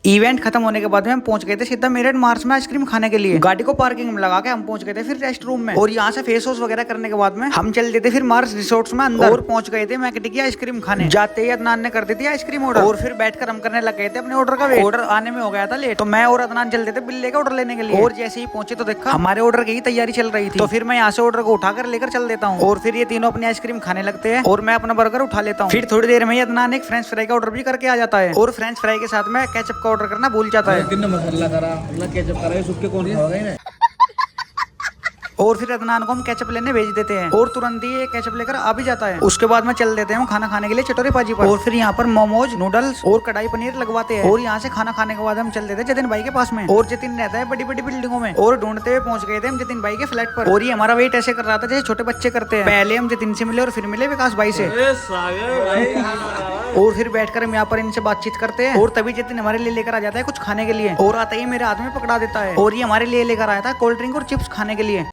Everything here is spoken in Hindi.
इवेंट खत्म होने के बाद में हम पहुंच गए थे सीधा मेरठ मार्च में आइसक्रीम खाने के लिए। गाड़ी को पार्किंग में लगा के हम पहुंच गए थे फिर रेस्ट रूम में, और यहाँ से फेस वॉश वगैरह करने के बाद में हम चल देते फिर मार्च रिसोर्ट्स में अंदर, और पहुंच गए थे मैकडी की आइसक्रीम खाने। जाते ही अदनान ने कर दी थी आइसक्रीम ऑर्डर, और फिर बैठकर हम करने लग गए थे अपने ऑर्डर का वेट। ऑर्डर आने में हो गया था लेट, तो मैं और अदनान चल देते बिल्ले का ऑर्डर लेने के लिए, और जैसे ही पहुंचे तो देखा हमारे ऑर्डर की तैयारी चल रही थी। तो फिर मैं यहाँ से ऑर्डर को उठाकर लेकर चल देता हूँ, और फिर ये तीनों अपनी आइसक्रीम खाने लगते हैं और मैं अपना बर्गर उठा लेता हूँ। फिर थोड़ी देर में अदनान एक फ्रेंच फ्राई का ऑर्डर भी करके आ जाता है, और फ्रेंच फ्राई के साथ में केचप का ऑर्डर करना भूल जाता है। मसाला करा ना केचप करा, सुख कौन खाओगे। और फिर अदनान को हम केचप लेने भेज देते हैं, और तुरंत ही ये केचप लेकर आ भी जाता है। उसके बाद में चल देते हैं खाना खाने के लिए चटोरे पाजी पर, और फिर यहाँ पर मोमोज, नूडल्स और कढ़ाई पनीर लगवाते हैं। और यहाँ से खाना खाने के बाद हम चल देते हैं जतिन भाई के पास में, और जतिन रहता है बड़ी बड़ी बिल्डिंगों में, और ढूंढते हुए पहुंच गए थे हम जतिन भाई के फ्लैट पर। और ये हमारा वेट ऐसे कर रहा था जैसे छोटे बच्चे करते हैं। पहले हम जतिन से मिले और फिर मिले विकास भाई से, और फिर बैठकर हम यहाँ पर इनसे बातचीत करते हैं। और तभी जतिन हमारे लिए लेकर आ जाता है कुछ खाने के लिए, और आता ही मेरे हाथ में पकड़ा देता है, और ये हमारे लिए लेकर आया था कोल्ड ड्रिंक और चिप्स खाने के लिए।